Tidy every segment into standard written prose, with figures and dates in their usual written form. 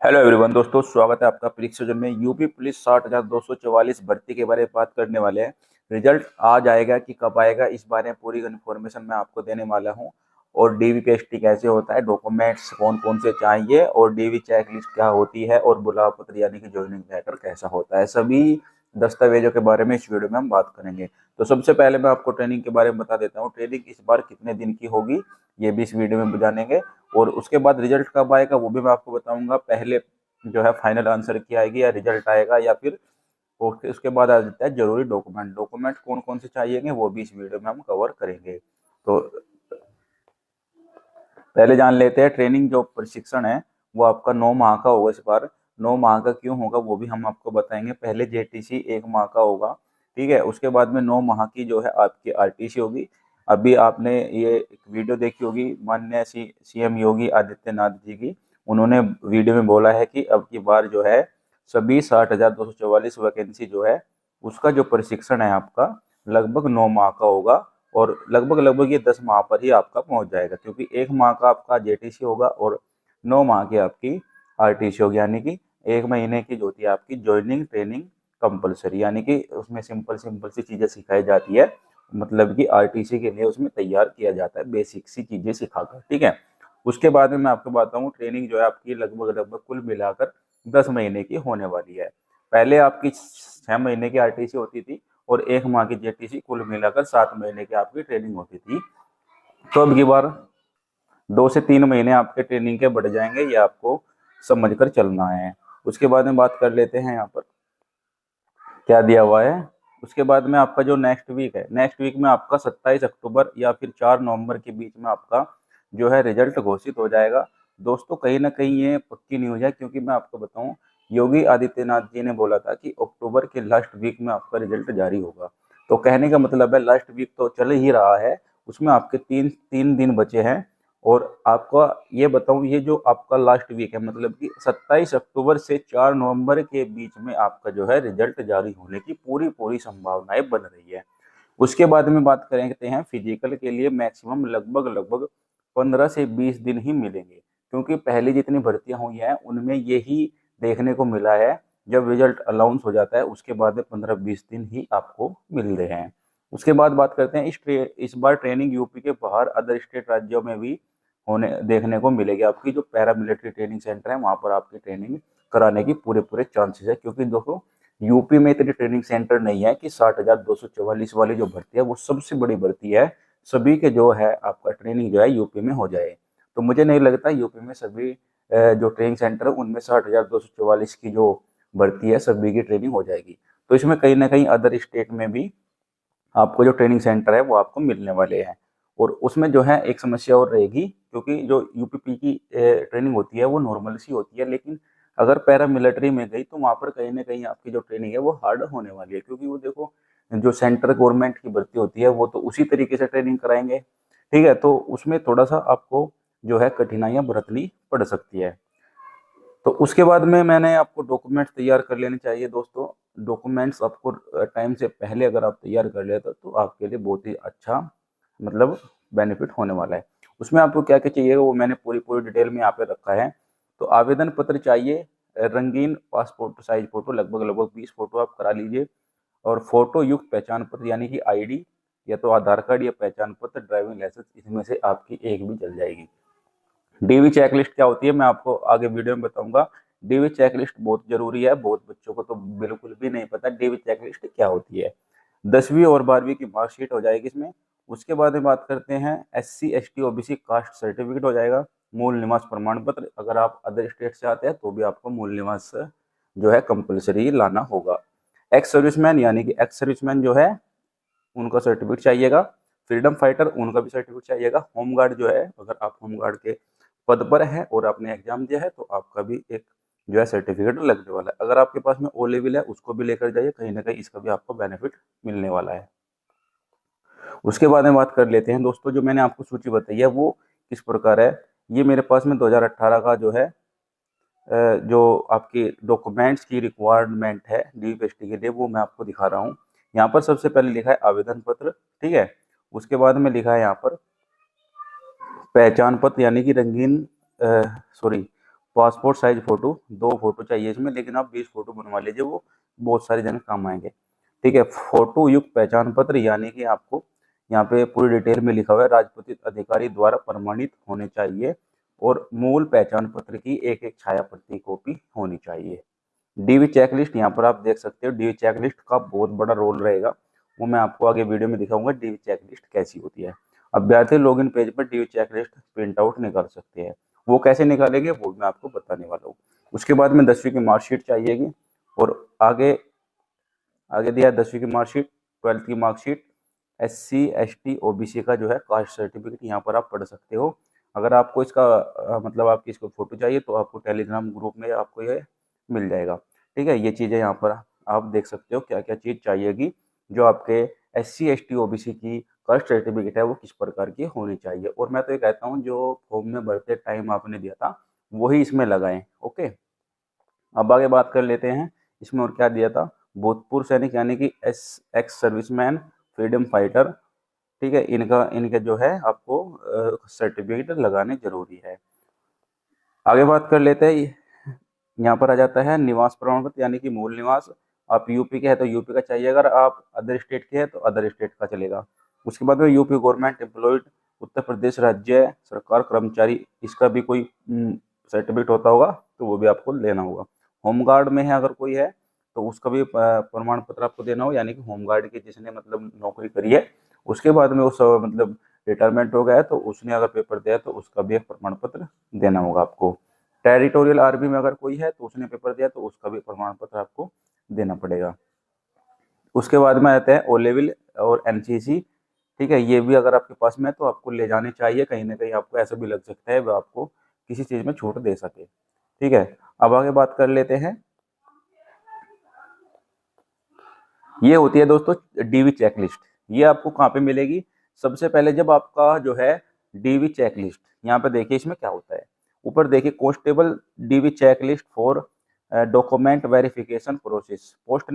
Hello everyone दोस्तों, स्वागत है आपका परीक्षा में। यूपी पुलिस 60,244 भर्ती के बारे में बात करने वाले हैं। रिजल्ट आज आएगा कि कब आएगा, इस बारे में पूरी इन्फॉर्मेशन मैं आपको देने वाला हूं। और डीवीपीएसटी कैसे होता है, डॉक्यूमेंट्स कौन कौन से चाहिए, और डीवी चेक लिस्ट क्या होती है, और बुलाव पत्र यानी कि ज्वाइनिंग लेटर कैसा होता है, सभी दस्तावेजों के बारे में इस वीडियो में हम बात करेंगे। तो सबसे पहले मैं आपको ट्रेनिंग के बारे में बता देता हूँ। ट्रेनिंग इस बार कितने दिन की होगी ये भी इस वीडियो में जानेंगे। और उसके बाद रिजल्ट कब आएगा वो भी मैं आपको बताऊंगा। पहले जो है फाइनल आंसर की आएगी या रिजल्ट आएगा, या फिर उसके बाद आ जाता है जरूरी डॉक्यूमेंट। डॉक्यूमेंट कौन कौन से चाहिए वो भी इस वीडियो में हम कवर करेंगे। तो पहले जान लेते हैं, ट्रेनिंग जो प्रशिक्षण है वो आपका 9 माह का होगा इस बार। 9 माह का क्यों होगा वो भी हम आपको बताएंगे। पहले जेटीसी 1 माह का होगा, ठीक है। उसके बाद में 9 माह की जो है आपकी आरटीसी होगी। अभी आपने ये एक वीडियो देखी होगी माननीय सीएम योगी आदित्यनाथ जी की। उन्होंने वीडियो में बोला है कि अब की बार जो है सभी 60,244 वैकेंसी जो है उसका जो प्रशिक्षण है आपका लगभग 9 माह का होगा। और लगभग लगभग ये 10 माह पर ही आपका पहुंच जाएगा, क्योंकि 1 माह का आपका जेटीसी होगा और 9 माह की आपकी आरटीसी होगी। यानी कि 1 महीने की जो होती है आपकी ज्वाइनिंग ट्रेनिंग कंपलसरी, यानी कि उसमें सिंपल सिंपल सी चीजें सिखाई जाती है। मतलब कि आरटीसी के लिए उसमें तैयार किया जाता है बेसिक सी चीजें सिखाकर, ठीक है। उसके बाद में मैं आपको बताऊं, ट्रेनिंग जो है आपकी लगभग लगभग कुल मिलाकर 10 महीने की होने वाली है। पहले आपकी 6 महीने की आरटीसी होती थी और 1 माह की जेटीसी, कुल मिलाकर 7 महीने की आपकी ट्रेनिंग होती थी। तो अब की बार 2 से 3 महीने आपके ट्रेनिंग के बढ़ जाएंगे, ये आपको समझ कर चलना है। उसके बाद में बात कर लेते हैं यहाँ पर क्या दिया हुआ है। उसके बाद में आपका जो नेक्स्ट वीक है, नेक्स्ट वीक में आपका 27 अक्टूबर या फिर 4 नवंबर के बीच में आपका जो है रिजल्ट घोषित हो जाएगा। दोस्तों कहीं ना कहीं ये पक्की न्यूज है, क्योंकि मैं आपको बताऊं, योगी आदित्यनाथ जी ने बोला था कि अक्टूबर के लास्ट वीक में आपका रिजल्ट जारी होगा। तो कहने का मतलब है लास्ट वीक तो चल ही रहा है, उसमें आपके तीन तीन दिन बचे हैं। और आपका ये बताऊं, ये जो आपका लास्ट वीक है मतलब कि 27 अक्टूबर से 4 नवंबर के बीच में आपका जो है रिजल्ट जारी होने की पूरी पूरी संभावनाएं बन रही है। उसके बाद में बात करते हैं फिजिकल के लिए, मैक्सिमम लगभग लगभग 15 से 20 दिन ही मिलेंगे, क्योंकि पहले जितनी भर्तियां हुई हैं उनमें यही देखने को मिला है। जब रिजल्ट अनाउंस हो जाता है उसके बाद में 15-20 दिन ही आपको मिल रहे हैं। उसके बाद बात करते हैं इस बार ट्रेनिंग यूपी के बाहर अदर स्टेट राज्यों में भी होने देखने को मिलेगी। आपकी जो पैरामिलिट्री ट्रेनिंग सेंटर है वहां पर आपकी ट्रेनिंग कराने की पूरे पूरे चांसेस है, क्योंकि देखो यूपी में इतनी ट्रेनिंग सेंटर नहीं है कि 60,244 वाली जो भर्ती है वो सबसे बड़ी भर्ती है। सभी के जो है आपका ट्रेनिंग जो है यूपी में हो जाए। तो मुझे नहीं लगता यूपी में सभी जो ट्रेनिंग सेंटर है उनमें 60,244 की जो भर्ती है सभी की ट्रेनिंग हो जाएगी। तो इसमें कहीं ना कहीं अदर स्टेट में भी आपको जो ट्रेनिंग सेंटर है वो आपको मिलने वाले हैं। और उसमें जो है एक समस्या और रहेगी, क्योंकि जो यूपीपी की ट्रेनिंग होती है वो नॉर्मल सी होती है, लेकिन अगर पैरामिलिट्री में गई तो वहाँ पर कहीं ना कहीं आपकी जो ट्रेनिंग है वो हार्ड होने वाली है। क्योंकि वो देखो, जो सेंटर गवर्नमेंट की भर्ती होती है वो तो उसी तरीके से ट्रेनिंग कराएंगे, ठीक है। तो उसमें थोड़ा सा आपको जो है कठिनाइयाँ बरतनी पड़ सकती है। तो उसके बाद में मैंने आपको डॉक्यूमेंट्स तैयार कर लेने चाहिए दोस्तों। डॉक्यूमेंट्स आपको टाइम से पहले अगर आप तैयार कर लेते तो आपके लिए बहुत ही अच्छा मतलब बेनिफिट होने वाला है। उसमें आपको क्या क्या चाहिए वो मैंने पूरी पूरी डिटेल में यहाँ पे रखा है। तो आवेदन पत्र चाहिए, रंगीन पासपोर्ट साइज फोटो, लगभग लगभग 20 फोटो आप करा लीजिए। और फोटो युक्त पहचान पत्र यानी कि आईडी, या तो आधार कार्ड या पहचान पत्र, ड्राइविंग लाइसेंस, इसमें से आपकी एक भी चल जाएगी। डीवी चेकलिस्ट क्या होती है मैं आपको आगे वीडियो में बताऊंगा। डीवी चेकलिस्ट बहुत जरूरी है, बहुत बच्चों को तो बिल्कुल भी नहीं पता डीवी चेकलिस्ट क्या होती है। 10वीं और 12वीं की मार्कशीट हो जाएगी इसमें। उसके बाद में बात करते हैं SC ST OBC caste certificate हो जाएगा। मूल निवास प्रमाण पत्र, अगर आप अदर स्टेट से आते हैं तो भी आपको मूल निवास जो है कंपलसरी लाना होगा। एक्स सर्विसमैन यानी कि एक्स सर्विसमैन जो है उनका सर्टिफिकेट चाहिएगा। फ्रीडम फाइटर उनका भी सर्टिफिकेट चाहिएगा। होमगार्ड जो है, अगर आप होमगार्ड के पद पर है और आपने एग्जाम दिया है तो आपका भी एक जो है सर्टिफिकेट लगने वाला है। अगर आपके पास में ओ लेवल है उसको भी लेकर जाइए, कहीं ना कहीं इसका भी आपको बेनिफिट मिलने वाला है। उसके बाद में बात कर लेते हैं दोस्तों, जो मैंने आपको सूची बताई है वो किस प्रकार है। ये मेरे पास में 2018 का जो है जो आपके डॉक्यूमेंट्स की रिक्वायरमेंट है डीपीएसटी के लिए वो मैं आपको दिखा रहा हूँ। यहाँ पर सबसे पहले लिखा है आवेदन पत्र, ठीक है। उसके बाद में लिखा है यहाँ पर पहचान पत्र यानी कि रंगीन sorry passport size photo, 2 photo चाहिए इसमें, लेकिन आप 20 फ़ोटो बनवा लीजिए, वो बहुत सारी जगह काम आएंगे। ठीक है, फ़ोटो युक्त पहचान पत्र, यानी कि आपको यहाँ पे पूरी डिटेल में लिखा हुआ है, राजपत्रित अधिकारी द्वारा प्रमाणित होने चाहिए और मूल पहचान पत्र की एक एक छाया प्रति कॉपी होनी चाहिए। डीवी चेकलिस्ट, यहाँ पर आप देख सकते हो डीवी चेकलिस्ट का बहुत बड़ा रोल रहेगा, वो मैं आपको आगे वीडियो में दिखाऊंगा डीवी चेकलिस्ट कैसी होती है। अभ्यर्थी लॉगिन पेज पर डीवी चेकलिस्ट प्रिंट आउट निकाल सकते हैं, वो कैसे निकालेंगे वो मैं आपको बताने वाला हूँ। उसके बाद में 10वीं की मार्कशीट चाहिएगी, और आगे आगे दिया है 10वीं की मार्कशीट, 12th की मार्कशीट, SC ST OBC का जो है कास्ट सर्टिफिकेट, यहाँ पर आप पढ़ सकते हो। अगर आपको इसका मतलब आपकी इसको फोटो चाहिए तो आपको टेलीग्राम ग्रुप में आपको ये मिल जाएगा। ठीक है, ये चीज़ें यहाँ पर आप देख सकते हो क्या क्या चीज़ चाहिएगी, जो आपके SC ST OBC की कास्ट सर्टिफिकेट है वो किस प्रकार की होनी चाहिए। और मैं तो ये कहता हूँ जो फॉर्म में भरते टाइम आपने दिया था वही इसमें लगाएं। ओके, अब आगे बात कर लेते हैं इसमें और क्या दिया था। भूतपूर्व सैनिक यानी कि एक्स सर्विसमैन, फ्रीडम फाइटर, ठीक है, इनका जो है आपको सर्टिफिकेट लगाने जरूरी है। आगे बात कर लेते हैं, यहाँ पर आ जाता है निवास प्रमाण पत्र, यानी कि मूल निवास। आप यूपी के हैं तो यूपी का चाहिए, अगर आप अदर स्टेट के हैं तो अदर स्टेट का चलेगा। उसके बाद में UP government employed, Uttar Pradesh राज्य सरकार कर्मचारी, इसका भी कोई सर्टिफिकेट होता होगा तो वो भी आपको लेना होगा। होमगार्ड में है अगर कोई है तो उसका भी प्रमाण पत्र आपको देना हो, यानी कि होमगार्ड की जिसने मतलब नौकरी करी है, उसके बाद में उस मतलब रिटायरमेंट हो गया है तो उसने अगर पेपर दिया तो उसका भी एक प्रमाण पत्र देना होगा आपको। टेरिटोरियल आर्मी में अगर कोई है तो उसने पेपर दिया तो उसका भी प्रमाण पत्र आपको देना पड़ेगा। उसके बाद में आते हैं ओ लेवल और एनसीसी। ठीक है, ये भी अगर आपके पास में है तो आपको ले जाने चाहिए, कहीं ना कहीं आपको ऐसा भी लग सकता है वो आपको किसी चीज़ में छूट दे सके। ठीक है, अब आगे बात कर लेते हैं, ये होती है दोस्तों डीवी चेकलिस्ट। ये आपको कहाँ पे मिलेगी, सबसे पहले जब आपका जो है डीवी चेकलिस्ट, यहाँ पे देखिए इसमें क्या होता है, ऊपर देखिए constable DV checklist for document verification process, post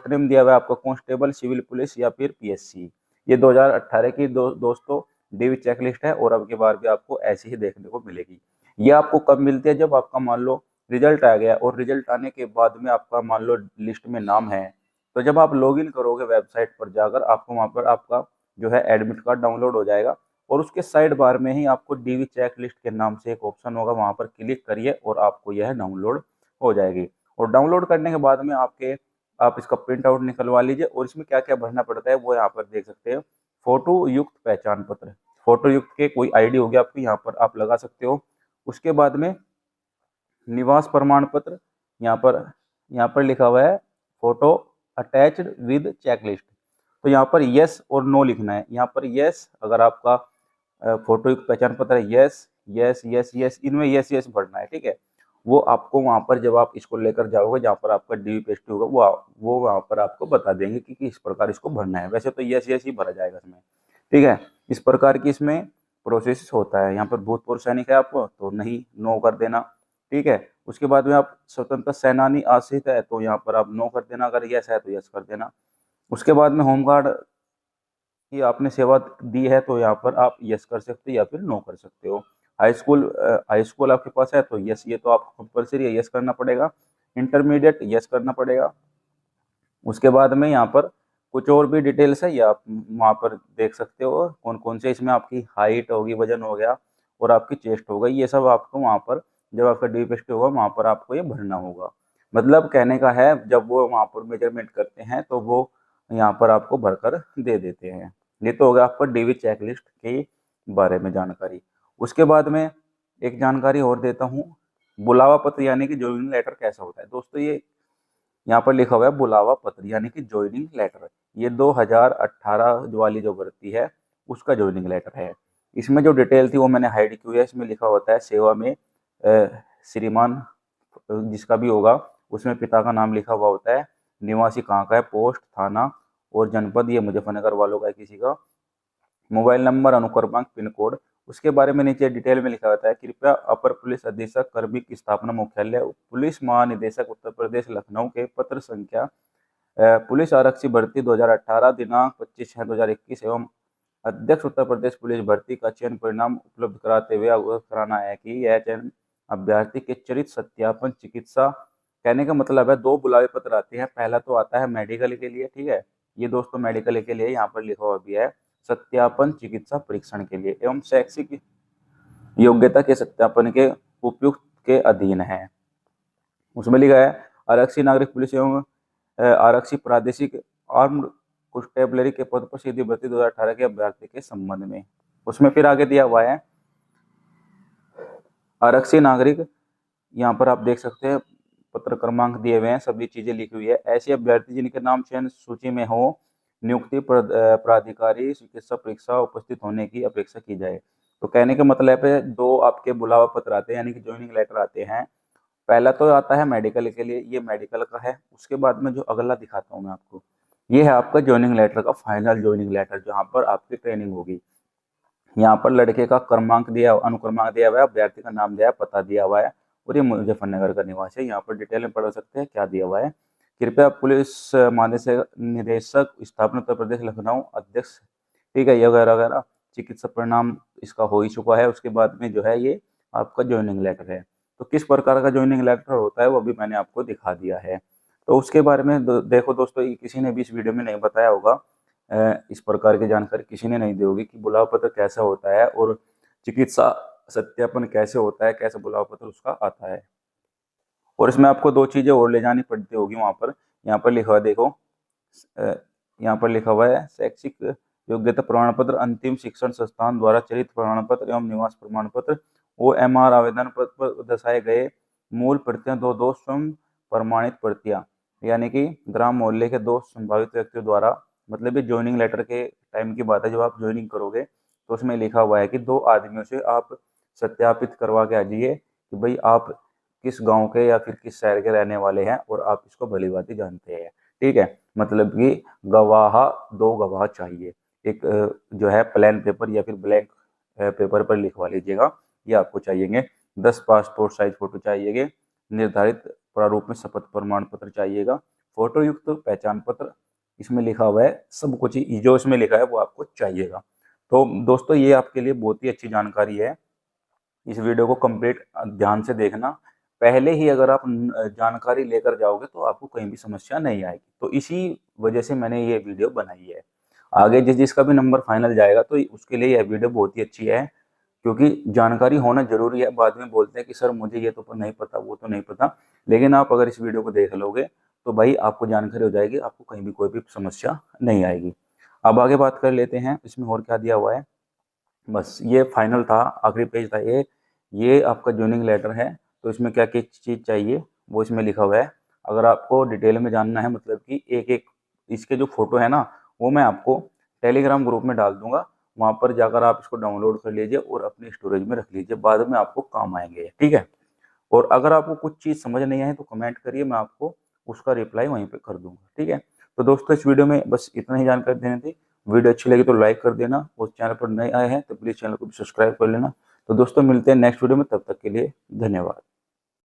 name दिया हुआ है आपका कांस्टेबल, सिविल पुलिस या फिर पीएससी। ये 2018 की दोस्तों डीवी चेकलिस्ट है, और अब की बार भी आपको ऐसी ही देखने को मिलेगी। ये आपको कब मिलती है, जब आपका मान लो रिजल्ट आ गया, और रिजल्ट आने के बाद में आपका मान लो लिस्ट में नाम है, तो जब आप लॉगिन करोगे वेबसाइट पर जाकर, आपको वहाँ पर आपका जो है एडमिट कार्ड डाउनलोड हो जाएगा, और उसके साइड बार में ही आपको डीवी चेक लिस्ट के नाम से एक ऑप्शन होगा, वहाँ पर क्लिक करिए और आपको यह डाउनलोड हो जाएगी। और डाउनलोड करने के बाद में आप इसका प्रिंट आउट निकलवा लीजिए, और इसमें क्या क्या भरना पड़ता है वो यहाँ पर देख सकते हैं। फोटो युक्त पहचान पत्र, फोटो युक्त के कोई आईडी होगी आपकी, यहाँ पर आप लगा सकते हो। उसके बाद में निवास प्रमाण पत्र, यहाँ पर लिखा हुआ है फोटो अटैच्ड विद चेकलिस्ट, तो यहाँ पर यस और नो लिखना है। यहाँ पर यस अगर आपका फोटो युक्त पहचान पत्र है, यस यस यस यस, इनमें यस यस भरना है। ठीक है, वो आपको वहाँ पर जब आप इसको लेकर जाओगे जहाँ पर आपका डीवी पेस्ट होगा, वो वहाँ पर आपको बता देंगे कि किस प्रकार इसको भरना है। वैसे तो यस यस ही भरा जाएगा इसमें। ठीक है, इस प्रकार की इसमें प्रोसेस होता है। यहाँ पर भूतपूर्व सैनिक है आपको तो नहीं, नो कर देना। ठीक है, उसके बाद में आप स्वतंत्र सेनानी आश्रित है तो यहाँ पर आप नो कर देना, अगर यस है तो यस कर देना। उसके बाद में होमगार्ड की आपने सेवा दी है तो यहाँ पर आप यस कर सकते हो या फिर नो कर सकते हो। हाई स्कूल आपके पास है तो यस, ये तो आपको कंपलसरी है, यस करना पड़ेगा। इंटरमीडिएट यस करना पड़ेगा। उसके बाद में यहाँ पर कुछ और भी डिटेल्स है, या आप वहाँ पर देख सकते हो कौन कौन से, इसमें आपकी हाइट होगी, वजन हो गया और आपकी चेस्ट हो गई, ये सब आपको वहाँ पर जब आपका डीपेस्ट होगा वहाँ पर आपको ये भरना होगा। मतलब कहने का है जब वो वहाँ पर मेजरमेंट करते हैं तो वो यहाँ पर आपको भरकर दे देते हैं। ये तो हो गया आपका डीवी चेकलिस्ट के बारे में जानकारी। उसके बाद में एक जानकारी और देता हूँ, बुलावा पत्र यानी कि ज्वाइनिंग लेटर कैसा होता है दोस्तों। ये यहाँ पर लिखा हुआ है बुलावा पत्र यानी कि ज्वाइनिंग लेटर, ये 2018 वाली जो भर्ती है उसका ज्वाइनिंग लेटर है। इसमें जो डिटेल थी वो मैंने हाइड की हुई है। इसमें लिखा होता है सेवा में श्रीमान, जिसका भी होगा उसमें पिता का नाम लिखा हुआ होता है, निवासी कहाँ का है, पोस्ट, थाना और जनपद, ये मुजफ्फरनगर वालों का है किसी का, मोबाइल नंबर, अनुक्रमांक, पिन कोड। उसके बारे में नीचे डिटेल में लिखा होता है, कृपया अपर पुलिस अधीक्षक कार्मिक स्थापना मुख्यालय पुलिस महानिदेशक उत्तर प्रदेश लखनऊ के पत्र संख्या पुलिस आरक्षी भर्ती 2018 दिनांक 25/6/2021 एवं अध्यक्ष उत्तर प्रदेश पुलिस भर्ती का चयन परिणाम उपलब्ध कराते हुए अवगत कराना है कि यह चयन अभ्यर्थी के चरित्र सत्यापन चिकित्सा, कहने का मतलब है 2 बुलावे पत्र आते हैं। पहला तो आता है मेडिकल के लिए, ठीक है, ये दोस्तों मेडिकल के लिए यहाँ पर लिखा हुआ भी है, सत्यापन चिकित्सा परीक्षण के लिए एवं शैक्षिक योग्यता के सत्यापन के उपयुक्त के अधीन है। उसमें लिखा है आरक्षी नागरिक पुलिस एवं आरक्षी प्रादेशिक आर्म्ड कॉन्स्टेबलरी के पद पर सीधी भर्ती 2018 के अभ्यर्थी के संबंध में। उसमें फिर आगे दिया हुआ है आरक्षी नागरिक, यहाँ पर आप देख सकते हैं पत्र क्रमांक दिए हुए हैं, सभी चीजें लिखी हुई है। ऐसे अभ्यर्थी जिनके नाम चयन सूची में हो, नियुक्ति प्राधिकारी चिकित्सा परीक्षा उपस्थित होने की अपेक्षा की जाए। तो कहने के मतलब है 2 आपके बुलावा पत्र आते हैं, यानी कि ज्वाइनिंग लेटर आते हैं। पहला तो आता है मेडिकल के लिए, ये मेडिकल का है। उसके बाद में जो अगला दिखाता हूँ मैं आपको, ये है आपका ज्वाइनिंग लेटर का फाइनल ज्वाइनिंग लेटर, जहाँ पर आपकी ट्रेनिंग होगी। यहाँ पर लड़के का क्रमांक दिया, अनुक्रमांक दिया हुआ है, अभ्यर्थी का नाम दिया है, पता दिया हुआ है और ये मुजफ्फरनगर का निवासी है। यहाँ पर डिटेल में पढ़ सकते हैं क्या दिया हुआ है। कृपया पुलिस महानिदेशक निदेशक स्थापना उत्तर प्रदेश लखनऊ अध्यक्ष, ठीक है, ये वगैरह वगैरह। चिकित्सा परिणाम इसका हो ही चुका है। उसके बाद में जो है ये आपका ज्वाइनिंग लेटर है। तो किस प्रकार का ज्वाइनिंग लेटर होता है वो भी मैंने आपको दिखा दिया है। तो उसके बारे में देखो दोस्तों, किसी ने भी इस वीडियो में नहीं बताया होगा, इस प्रकार की जानकारी किसी ने नहीं दी होगी कि बुलावा पत्र कैसा होता है और चिकित्सा सत्यापन कैसे होता है, कैसे बुलावा पत्र उसका आता है। और इसमें आपको 2 चीजें और ले जानी पड़ती होगी वहां पर। यहाँ पर लिखा हुआ देखो, यहाँ पर लिखा हुआ है शैक्षिक योग्यता प्रमाण पत्र, अंतिम शिक्षण संस्थान द्वारा चलित प्रमाण पत्र एवं निवास प्रमाण पत्र, OMR आवेदन पत्र पर दर्शाए गए मूल प्रतियां 2 स्वयं प्रमाणित प्रतियां, यानी कि ग्राम मोहल्ले के 2 संभावित व्यक्तियों द्वारा, मतलब ये ज्वाइनिंग लेटर के टाइम की बात है, जब आप ज्वाइनिंग करोगे तो उसमें लिखा हुआ है कि 2 आदमियों से आप सत्यापित करवा के आ जाइए कि भाई आप किस गांव के या फिर किस शहर के रहने वाले हैं और आप इसको भली भांति जानते हैं, ठीक है। मतलब कि गवाह 2 गवाह चाहिए, एक जो है प्लेन पेपर या फिर ब्लैंक पेपर पर लिखवा लीजिएगा, ये आपको चाहिएंगे। 10 पासपोर्ट साइज फोटो चाहिएगा, निर्धारित प्रारूप में शपथ प्रमाण पत्र चाहिएगा, फोटो युक्त पहचान पत्र, इसमें लिखा हुआ है सब कुछ ही जो इसमें लिखा है वो आपको चाहिएगा। तो दोस्तों ये आपके लिए बहुत ही अच्छी जानकारी है, इस वीडियो को कंप्लीट ध्यान से देखना। पहले ही अगर आप जानकारी लेकर जाओगे तो आपको कहीं भी समस्या नहीं आएगी। तो इसी वजह से मैंने ये वीडियो बनाई है। आगे जिसका भी नंबर फाइनल जाएगा तो उसके लिए यह वीडियो बहुत ही अच्छी है, क्योंकि जानकारी होना जरूरी है। बाद में बोलते हैं कि सर मुझे ये तो नहीं पता, वो तो नहीं पता, लेकिन आप अगर इस वीडियो को देख लोगे तो भाई आपको जानकारी हो जाएगी, आपको कहीं भी कोई भी समस्या नहीं आएगी। अब आगे बात कर लेते हैं इसमें और क्या दिया हुआ है। बस ये फाइनल था, आखिरी पेज था ये आपका ज्वाइनिंग लेटर है। तो इसमें क्या क्या चीज़ चाहिए वो इसमें लिखा हुआ है। अगर आपको डिटेल में जानना है, मतलब कि एक एक इसके जो फोटो है ना, वो मैं आपको टेलीग्राम ग्रुप में डाल दूंगा, वहाँ पर जाकर आप इसको डाउनलोड कर लीजिए और अपने स्टोरेज में रख लीजिए, बाद में आपको काम आएंगे, ठीक है। और अगर आपको कुछ चीज़ समझ नहीं आए तो कमेंट करिए, मैं आपको उसका रिप्लाई वहीं पे कर दूंगा, ठीक है। तो दोस्तों इस वीडियो में बस इतना ही जानकारी देनी थी। वीडियो अच्छी लगी तो लाइक कर देना, और चैनल पर नए आए हैं तो प्लीज़ चैनल को भी सब्सक्राइब कर लेना। तो दोस्तों मिलते हैं नेक्स्ट वीडियो में, तब तक के लिए धन्यवाद।